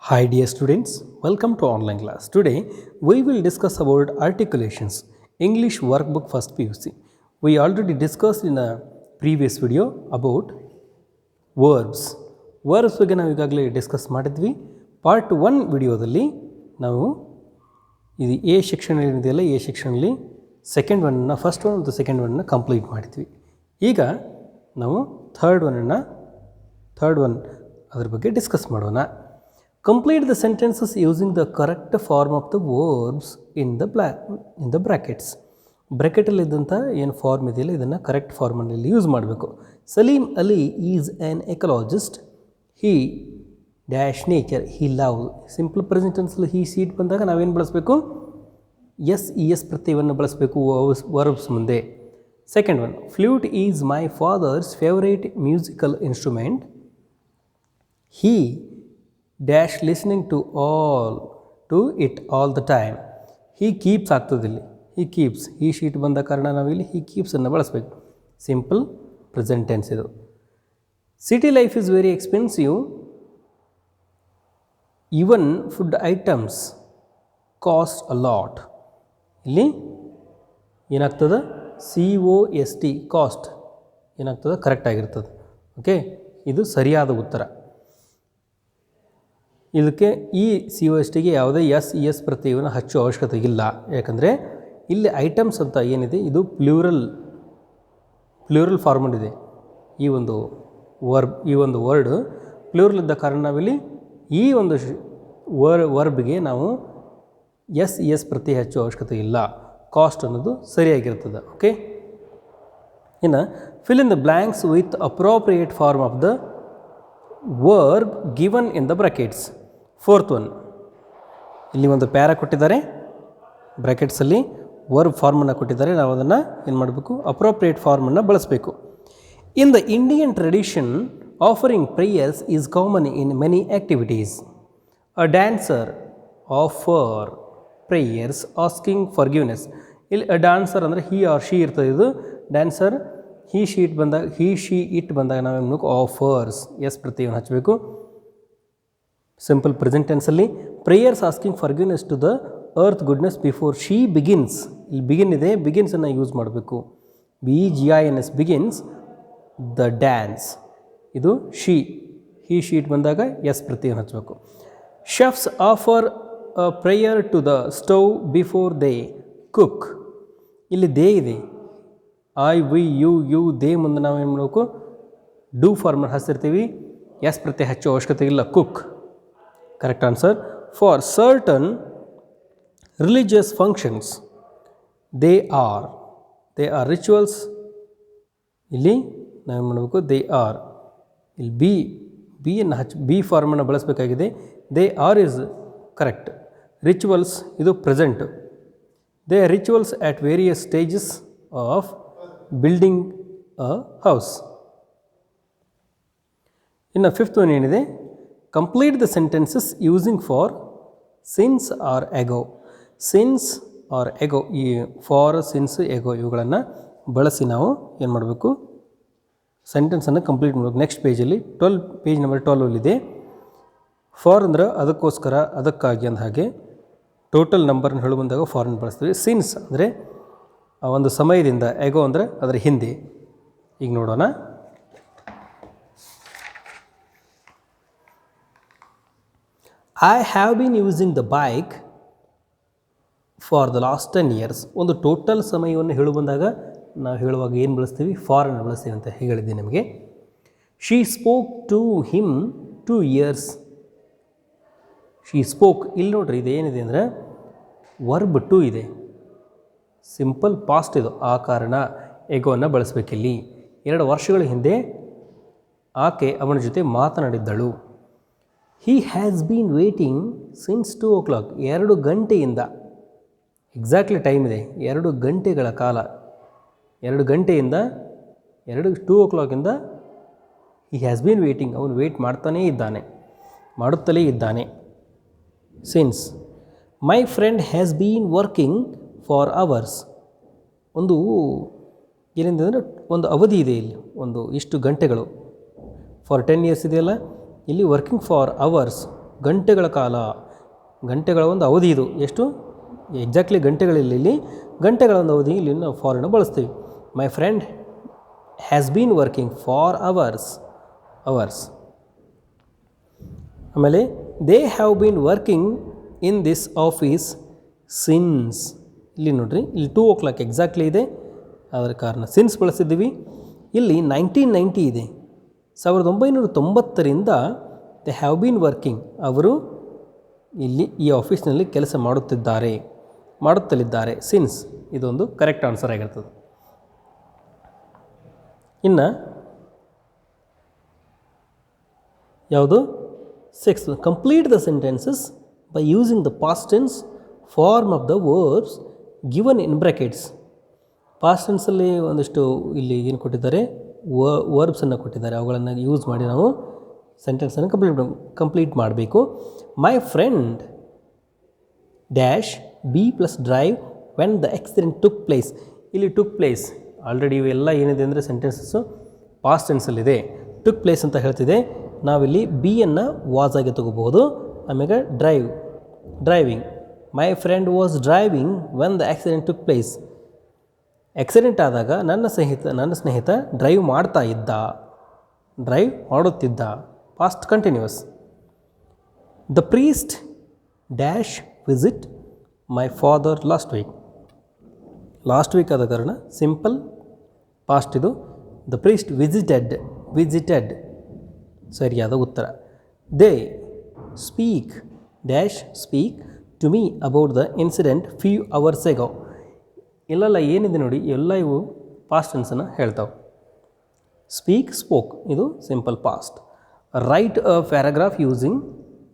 Hi dear students, welcome to online class. Today we will discuss about articulations, English workbook first PUC. We already discussed in a previous video about verbs. Verbs ಬಗ್ಗೆ ನಾವು ಈಗಾಗಲೇ discuss ಮಾಡಿದ್ವಿ. Part 1 ವಿಡಿಯೋದಲ್ಲಿ ನಾವು ಇದು A section ಏನಿದೆಯಲ್ಲ A ಸೆಕ್ಷನಲ್ಲಿ second ಒನ್ನ first one ಮತ್ತು ಸೆಕೆಂಡ್ ಒನ್ನ ಕಂಪ್ಲೀಟ್ ಮಾಡಿದ್ವಿ. ಈಗ ನಾವು ಥರ್ಡ್ ಒನ್ ಅದರ ಬಗ್ಗೆ ಡಿಸ್ಕಸ್ ಮಾಡೋಣ. Complete the sentences using the correct form of the verbs in the brackets. ಬ್ರ್ಯಾಕೆಟಲ್ಲಿ ಇದ್ದಂಥ ಏನು ಫಾರ್ಮ್ ಇದೆಯಲ್ಲ ಇದನ್ನು ಕರೆಕ್ಟ್ ಫಾರ್ಮಲ್ಲಿ ಯೂಸ್ ಮಾಡಬೇಕು. Salim Ali is an ecologist. He dash nature he love. Simple present ಟೆನ್ಸಲ್ಲಿ ಹಿ ಸೀಟ್ ಬಂದಾಗ ನಾವೇನು ಬಳಸಬೇಕು? ಎಸ್ ಇ ಎಸ್ ಪ್ರತ್ಯಯವನ್ನು ಬಳಸಬೇಕು ವರ್ಬ್ಸ್ ಮುಂದೆ. Second one, flute is my father's favourite musical instrument. He dash listening to it all the time. He keeps ಆಗ್ತದಿಲ್ಲಿ. He keeps ಈ she it ಬಂದ ಕಾರಣ ನಾವಿಲ್ಲಿ ಹಿ ಕೀಪ್ಸನ್ನು ಬಳಸಬೇಕು. ಸಿಂಪಲ್ ಪ್ರೆಸೆಂಟ್ ಟೆನ್ಸ್ ಇದು. City life is very expensive. Even food items cost a lot. ಇಲ್ಲಿ ಏನಾಗ್ತದೆ? COST ಕಾಸ್ಟ್ ಏನಾಗ್ತದೆ? ಕರೆಕ್ಟ್ ಆಗಿರ್ತದೆ. ಓಕೆ, ಇದು ಸರಿಯಾದ ಉತ್ತರ. ಇದಕ್ಕೆ ಈ COSTಗೆ ಯಾವುದೇ ಎಸ್ ಪ್ರತ್ಯಯವನ್ನು ಹಚ್ಚುವ ಅವಶ್ಯಕತೆ ಇಲ್ಲ. ಯಾಕಂದರೆ ಇಲ್ಲಿ ಐಟಮ್ಸ್ ಅಂತ ಏನಿದೆ ಇದು ಪ್ಲೂರಲ್ ಫಾರ್ಮ್ ಇದೆ. ಈ ಒಂದು ವರ್ಡ್ ಪ್ಲೂರಲ್ ಇದ್ದ ಕಾರಣ ನಾವಿಲ್ಲಿ ಈ ಒಂದು ವರ್ಬ್ಗೆ ನಾವು ಎಸ್ ಪ್ರತ್ಯಯ ಹಚ್ಚುವ ಅವಶ್ಯಕತೆ ಇಲ್ಲ. ಕಾಸ್ಟ್ ಅನ್ನೋದು ಸರಿಯಾಗಿರ್ತದೆ. ಓಕೆ, ಇನ್ನು fill in the blanks with appropriate form of the verb given in the brackets. Fourth one, ಇಲ್ಲಿ ಒಂದು ಪ್ಯಾರ ಕೊಟ್ಟಿದ್ದಾರೆ, ಬ್ರ್ಯಾಕೆಟ್ಸಲ್ಲಿ ವರ್ಬ್ ಫಾರ್ಮನ್ನು ಕೊಟ್ಟಿದ್ದಾರೆ. ನಾವು ಅದನ್ನು ಏನು ಮಾಡಬೇಕು? ಅಪ್ರೋಪ್ರಿಯೇಟ್ ಫಾರ್ಮನ್ನು ಬಳಸಬೇಕು. In the Indian tradition offering prayers is common in many activities. A dancer offer prayers asking forgiveness. ಇಲ್ಲಿ ಅ ಡ್ಯಾನ್ಸರ್ ಅಂದರೆ ಹಿ ಆರ್ ಶಿ ಇರ್ತದೆ. ಇದು ಡ್ಯಾನ್ಸರ್ ಹಿ ಶಿ ಇಟ್ ಬಂದಾಗ ನಾವೇನು ಮಾಡಬೇಕು? ಆಫರ್ಸ್ ಎಸ್ ಪ್ರತ್ಯಯವನ್ನು ಹಚ್ಚಬೇಕು. ಸಿಂಪಲ್ ಪ್ರೆಸೆಂಟ್ ಟೆನ್ಸಲ್ಲಿ prayers asking forgiveness to the earth goodness before she begins. ಇಲ್ಲಿ ಬಿಗಿನ್ ಇದೆ, ಬಿಗಿನ್ಸನ್ನು ಯೂಸ್ ಮಾಡಬೇಕು. BGINS begins the dance. ಇದು ಹಿ ಶೀಟ್ ಬಂದಾಗ ಎಸ್ ಪ್ರತ್ಯಯವನ್ನು ಹಚ್ಚಬೇಕು. Chefs offer a prayer to the stove before they cook. ಇಲ್ಲಿ ದೇ ಇದೆ, ಯು ದೇ ಮುಂದೆ ನಾವು ಏನು ಮಾಡಬೇಕು? ಡೂ ಫಾರ್ಮನ್ನು ಹಚ್ಚಿರ್ತೀವಿ. ಎಸ್ ಪ್ರತ್ಯಯ ಹಚ್ಚೋ ಅವಶ್ಯಕತೆ ಇಲ್ಲ. Cook correct answer. For certain religious functions they are rituals. ಇಲ್ಲಿ ನಾವೇನು ಮಾಡಬೇಕು? They are. ಇಲ್ಲಿ ಬಿಯನ್ನು ಬಿ ಫಾರ್ಮನ್ನು ಬಳಸಬೇಕಾಗಿದೆ. They are is correct. Rituals ಇದು present. They are rituals at various stages of building a house. ಇನ್ನು ಫಿಫ್ತ್ ಒನ್ ಏನಿದೆ? Complete the sentences using for, since or ago. Since or ago, ಈ for, since, ago ಇವುಗಳನ್ನು ಬಳಸಿ ನಾವು ಏನು ಮಾಡಬೇಕು? ಸೆಂಟೆನ್ಸನ್ನು ಕಂಪ್ಲೀಟ್ ಮಾಡಬೇಕು. ನೆಕ್ಸ್ಟ್ ಪೇಜಲ್ಲಿ ಪೇಜ್ ನಂಬರ್ 12 ಫಾರ್ ಅಂದರೆ ಅದಕ್ಕೋಸ್ಕರ, ಅದಕ್ಕಾಗಿ ಅಂದ ಹಾಗೆ ಟೋಟಲ್ ನಂಬರ್ನ ಹೇಳು ಬಂದಾಗ ಫಾರನ್ನು ಬಳಸ್ತೀವಿ. ಸಿನ್ಸ್ ಅಂದರೆ ಆ ಒಂದು ಸಮಯದಿಂದ, ಎಗೋ ಅಂದರೆ ಅದರ ಹಿಂದೆ. ಈಗ ನೋಡೋಣ. I have been using the bike for the last 10 years. ಒಂದು ಟೋಟಲ್ ಸಮಯವನ್ನು ಹೇಳು ಬಂದಾಗ ನಾವು ಹೇಳುವಾಗ ಏನು ಬಳಸ್ತೀವಿ? ಫಾರನ್ನು ಬಳಸ್ತೀವಿ ಅಂತ ಹೇಳಿದ್ದೆ ನಿಮಗೆ. She spoke to him 2 years. She spoke, ಇಲ್ಲಿ ನೋಡ್ರಿ ಇದು ಏನಿದೆ ಅಂದರೆ ವರ್ಬ್ ಟು ಇದೆ, ಸಿಂಪಲ್ ಪಾಸ್ಟ್ ಇದು. ಆ ಕಾರಣ ಎಗೋವನ್ನು ಬಳಸಬೇಕಿಲ್ಲಿ. 2 ವರ್ಷಗಳ ಹಿಂದೆ ಆಕೆ ಅವನ ಜೊತೆ ಮಾತನಾಡಿದ್ದಳು. He has been waiting since 2 o'clock. 2 ಗಂಟೆಯಿಂದ, ಎಕ್ಸಾಕ್ಟ್ಲಿ ಟೈಮ್ ಇದೆ, 2 ಗಂಟೆಗಳ ಕಾಲ. 2 ಗಂಟೆಯಿಂದ 2 o'clock he has been waiting, ಅವನು ವೇಟ್ ಮಾಡುತ್ತಲೇ ಇದ್ದಾನೆ. Since. My friend has been working for hours. ಒಂದು ಏನಿದೆ ಅಂದರೆ ಒಂದು ಅವಧಿ ಇದೆ ಇಲ್ಲಿ, ಒಂದು ಇಷ್ಟು ಗಂಟೆಗಳು. ಫಾರ್ 10 years ಇದೆಯಲ್ಲ, ಇಲ್ಲಿ ವರ್ಕಿಂಗ್ ಫಾರ್ ಅವರ್ಸ್ ಗಂಟೆಗಳ ಕಾಲ, ಗಂಟೆಗಳ ಒಂದು ಅವಧಿ ಇದು. ಎಷ್ಟು ಎಕ್ಸಾಕ್ಟ್ಲಿ ಗಂಟೆಗಳಿಲ್ಲ ಇಲ್ಲಿ, ಗಂಟೆಗಳ ಒಂದು ಅವಧಿ ಇಲ್ಲಿ ನಾವು ಫಾರನ್ನು ಬಳಸ್ತೀವಿ. My friend has been working for hours. ಆಮೇಲೆ they have been working in this office since. ಇಲ್ಲಿ ನೋಡ್ರಿ, ಇಲ್ಲಿ 2 o'clock ಎಕ್ಸಾಕ್ಟ್ಲಿ ಇದೆ, ಅದರ ಕಾರಣ ಸಿನ್ಸ್ ಬಳಸಿದ್ದೀವಿ. ಇಲ್ಲಿ 1990 ಇದೆ, 1990ರಿಂದ ದೇ ಹ್ಯಾವ್ ಬೀನ್ ವರ್ಕಿಂಗ್, ಅವರು ಇಲ್ಲಿ ಈ ಆಫೀಸ್ನಲ್ಲಿ ಕೆಲಸ ಮಾಡುತ್ತಲಿದ್ದಾರೆ. ಸಿನ್ಸ್ ಇದೊಂದು ಕರೆಕ್ಟ್ ಆನ್ಸರ್ ಆಗಿರ್ತದೆ. ಇನ್ನು ಯಾವುದು 6th, complete the sentences by using the past tense form of the verbs given in brackets. Past ಟೆನ್ಸಲ್ಲಿ ಒಂದಿಷ್ಟು ಇಲ್ಲಿ ಏನು ಕೊಟ್ಟಿದ್ದಾರೆ, ವರ್ಬ್ಸನ್ನು ಕೊಟ್ಟಿದ್ದಾರೆ, ಅವುಗಳನ್ನು ಯೂಸ್ ಮಾಡಿ ನಾವು ಸೆಂಟೆನ್ಸನ್ನು ಕಂಪ್ಲೀಟ್ ಮಾಡಬೇಕು. My friend dash b plus drive when the accident took place. ಇಲ್ಲಿ ಟುಕ್ ಪ್ಲೇಸ್ ಆಲ್ರೆಡಿ ಇವೆಲ್ಲ ಏನಿದೆ ಅಂದರೆ ಸೆಂಟೆನ್ಸಸ್ಸು ಪಾಸ್ಟ್ ಟೆನ್ಸಲ್ಲಿದೆ. ಟುಕ್ ಪ್ಲೇಸ್ ಅಂತ ಹೇಳ್ತಿದೆ, ನಾವಿಲ್ಲಿ ಬಿಯನ್ನು ವಾಸ್ ಆಗಿ ತಗೋಬಹುದು. ಆಮೇಲೆ driving, my friend was driving when the accident took place. Accident ಆದಾಗ ನನ್ನ ಸ್ನೇಹಿತ ಡ್ರೈವ್ ಮಾಡುತ್ತಿದ್ದ. Past continuous. The priest dash visit my father last week ಆದ ಕಾರಣ ಸಿಂಪಲ್ ಪಾಸ್ಟ್ ಇದು. ದ ಪ್ರೀಸ್ಟ್ ವಿಸಿಟೆಡ್ ಸರಿಯಾದ ಉತ್ತರ. They speak to me about the incident few hours ago. ಇಲ್ಲೆಲ್ಲ ಏನಿದೆ ನೋಡಿ, ಎಲ್ಲ ಇವು ಪಾಸ್ಟ್ ಟೆನ್ಸನ್ನು ಹೇಳ್ತಾವೆ. ಸ್ಪೋಕ್ ಇದು simple past. Write a paragraph using,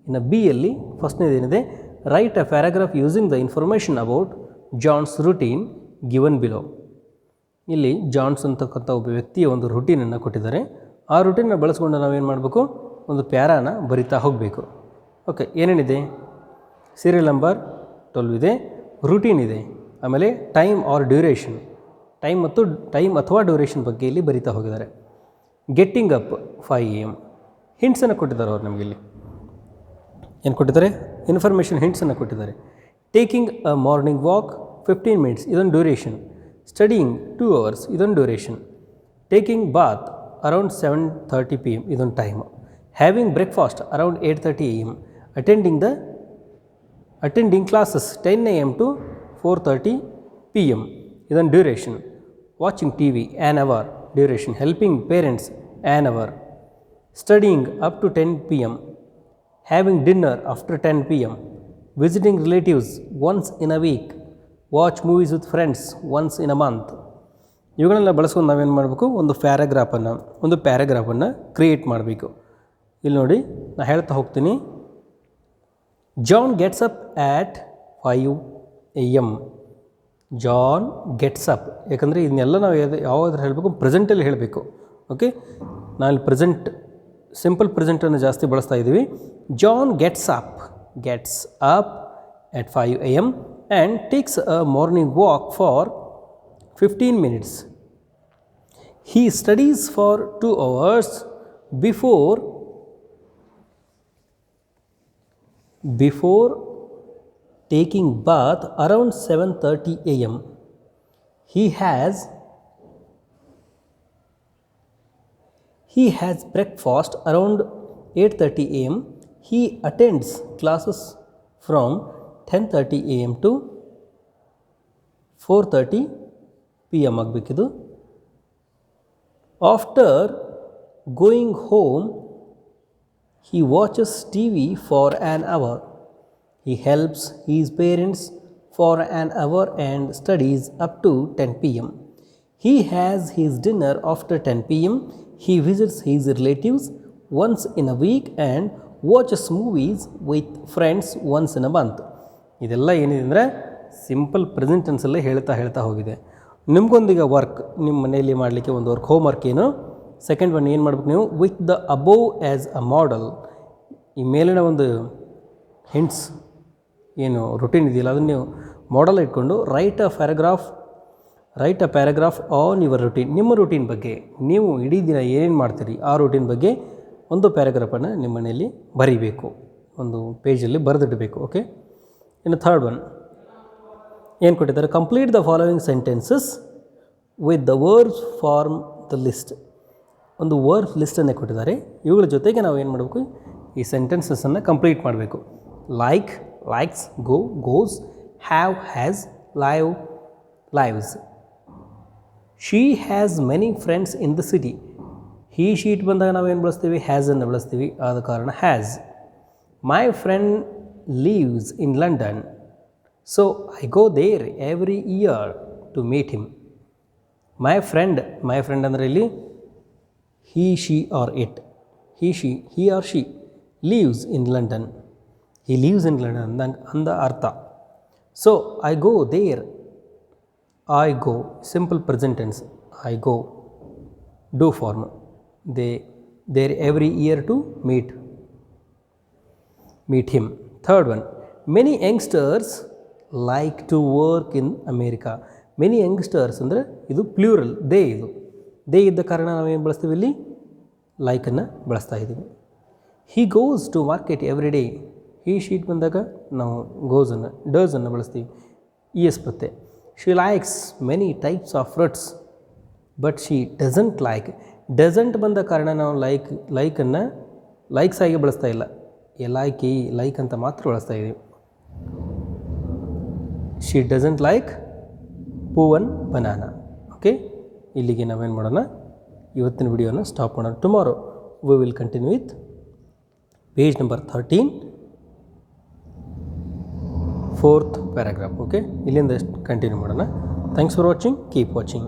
ಇನ್ನು ಬಿಯಲ್ಲಿ ಫಸ್ಟ್ನೇದೇನಿದೆ, write a paragraph using the information about John's routine given below. ಇಲ್ಲಿ ಜಾನ್ಸ್ ಅಂತಕ್ಕಂಥ ಒಬ್ಬ ವ್ಯಕ್ತಿಯ ಒಂದು ರೂಟೀನನ್ನು ಕೊಟ್ಟಿದ್ದಾರೆ. ಆ ರೂಟೀನನ್ನು ಬಳಸ್ಕೊಂಡು ನಾವೇನು ಮಾಡಬೇಕು, ಒಂದು ಪ್ಯಾರಾನ ಬರಿತಾ ಹೋಗಬೇಕು. ಓಕೆ, ಏನೇನಿದೆ, ಸೀರಿಯಲ್ ನಂಬರ್ 12 ಇದೆ, ರೂಟೀನ್ ಇದೆ, ಆಮೇಲೆ ಟೈಮ್ ಆರ್ ಡ್ಯೂರೇಷನ್, ಟೈಮ್ ಅಥವಾ ಡ್ಯೂರೇಷನ್ ಬಗ್ಗೆ ಇಲ್ಲಿ ಬರಿತಾ ಹೋಗಿದ್ದಾರೆ. ಗೆಟ್ಟಿಂಗ್ ಅಪ್ 5 AM, ಹಿಂಟ್ಸನ್ನು ಕೊಟ್ಟಿದ್ದಾರೆ ಅವ್ರು ನಮಗೆ. ಇಲ್ಲಿ ಏನು ಕೊಟ್ಟಿದ್ದಾರೆ, ಇನ್ಫಾರ್ಮೇಷನ್ ಹಿಂಟ್ಸನ್ನು ಕೊಟ್ಟಿದ್ದಾರೆ. Taking a morning walk 15 minutes, ಇದೊಂದು ಡ್ಯೂರೇಷನ್. ಸ್ಟಡಿಯಿಂಗ್ 2 hours, ಇದೊಂದು duration. Taking bath around 7:30 PM, ಇದೊಂದು time. Having breakfast around 8:30 AM. Attending classes 10 AM to 4:30 PM, ಇದೊಂದು duration. Watching TV an hour, duration. Helping parents an hour. Studying up to 10 PM. Having dinner after 10 PM. Visiting relatives once in a week. Watch movies with friends once in a month. ಇವುಗಳನ್ನೆಲ್ಲ ಬಳಸ್ಕೊಂಡು ನಾವೇನು ಮಾಡಬೇಕು, ಒಂದು ಪ್ಯಾರಾಗ್ರಾಫನ್ನು create ಮಾಡಬೇಕು. ಇಲ್ಲಿ ನೋಡಿ, ನಾನು ಹೇಳ್ತಾ ಹೋಗ್ತೀನಿ. John gets up at 5 AM. John gets up, ಯಾಕಂದರೆ ಇದನ್ನೆಲ್ಲ ನಾವು ಯಾವುದಾದ್ರು ಹೇಳಬೇಕು, ಪ್ರೆಸೆಂಟಲ್ಲಿ ಹೇಳಬೇಕು. ಓಕೆ, ನಾವಿಲ್ಲಿ ಸಿಂಪಲ್ ಪ್ರೆಸೆಂಟನ್ನು ಜಾಸ್ತಿ ಬಳಸ್ತಾ ಇದ್ದೀವಿ. John gets up at 5 AM and takes a morning walk for 15 minutes. He studies for 2 hours before taking bath around 7:30 AM. He has breakfast around 8:30 AM. He attends classes from 10:30 AM to 4:30 PM ಆಗಬೇಕಿದು. After going home, he watches TV for an hour. He helps his parents for an hour and studies up to 10 PM. He has his dinner after 10 PM. He visits his relatives once in a week and watches movies with friends once in a month. ಇದೆಲ್ಲ ಏನಿದೆ ಅಂದರೆ simple present ಟೆನ್ಸಲ್ಲೇ ಹೇಳ್ತಾ ಹೋಗಿದೆ. ನಿಮಗೊಂದೀಗ work ನಿಮ್ಮ ಮನೆಯಲ್ಲಿ ಮಾಡಲಿಕ್ಕೆ ಒಂದು home work ಏನು, ಸೆಕೆಂಡ್ ಒನ್ ಏನು ಮಾಡ್ಬೇಕು ನೀವು, with the above as a model. ಈ ಮೇಲಿನ ಒಂದು ಹಿಂಟ್ಸ್ ಏನು ರುಟೀನ್ ಇದೆಯಲ್ಲ, ಅದನ್ನು ನೀವು ಮಾಡೆಲ್ ಇಟ್ಕೊಂಡು right a paragraph on your routine. ನಿಮ್ಮ ರುಟೀನ್ ಬಗ್ಗೆ, ನೀವು ಇಡೀ ದಿನ ಏನೇನು ಮಾಡ್ತೀರಿ ಆ ರುಟೀನ್ ಬಗ್ಗೆ ಒಂದು ಪ್ಯಾರಾಗ್ರಾಫನ್ನು ನಿಮ್ಮ ಮನೆಯಲ್ಲಿ ಬರೀಬೇಕು. ಒಂದು ಪೇಜಲ್ಲಿ ಬರೆದಿಡಬೇಕು. ಓಕೆ, ಇನ್ನು ಥರ್ಡ್ ಒನ್ ಏನು ಕೊಟ್ಟಿದ್ದಾರೆ, complete the following sentences with the words from the list. ಒಂದು ವರ್ಡ್ ಲಿಸ್ಟನ್ನೇ ಕೊಟ್ಟಿದ್ದಾರೆ, ಇವುಗಳ ಜೊತೆಗೆ ನಾವು ಏನು ಮಾಡಬೇಕು, ಈ ಸೆಂಟೆನ್ಸಸ್ಸನ್ನು ಕಂಪ್ಲೀಟ್ ಮಾಡಬೇಕು. Like, likes, go, goes, have, has, live, lives. She has many friends in the city. He she it ಬಂದಾಗ ನಾವೇನು ಬಳಸ್ತೀವಿ, ಹ್ಯಾಸನ್ನು ಬಳಸ್ತೀವಿ, ಆದ ಕಾರಣ has. My friend lives in London, so I go there every year to meet him. My friend ಅಂದರೆ ಇಲ್ಲಿ he, she or it. he or she lives in London. He lives in London ಅಂದ ಅರ್ಥ. So I go there. I go, simple present tense. I go, do form. They there every year to meet him. Third one, many youngsters like to work in America. Many youngsters ಅಂದರೆ ಇದು plural, they ಇದ್ದ ಕಾರಣ ನಾವೇನು ಬಳಸ್ತೀವಿ, ಇಲ್ಲಿ ಲೈಕನ್ನು ಬಳಸ್ತಾ ಇದ್ದೀವಿ. He goes to market every day. He she it ಬಂದಾಗ ನಾವು ಗೋಸನ್ನು, ಡಸನ್ನು ಬಳಸ್ತೀವಿ, ES ಪ್ರತ್ಯಯ. She likes many types of fruits but she doesn't like. Doesn't ಬಂದ ಕಾರಣ ನಾವು ಲೈಕನ್ನು ಲೈಕ್ಸ್ ಆಗಿ ಬಳಸ್ತಾ ಇಲ್ಲ, ಲೈಕ್ ಅಂತ ಮಾತ್ರ ಬಳಸ್ತಾ ಇದ್ದೀವಿ. She doesn't like poovan banana. Okay, ಇಲ್ಲಿಗೆ ನಾವೇನು ಮಾಡೋಣ, ಇವತ್ತಿನ ವಿಡಿಯೋನ ಸ್ಟಾಪ್ ಮಾಡೋಣ. Tomorrow we will continue with page number 13, 4th paragraph. Okay, ಇಲ್ಲಿಂದ ಕಂಟಿನ್ಯೂ ಮಾಡೋಣ. Thanks for watching, keep watching.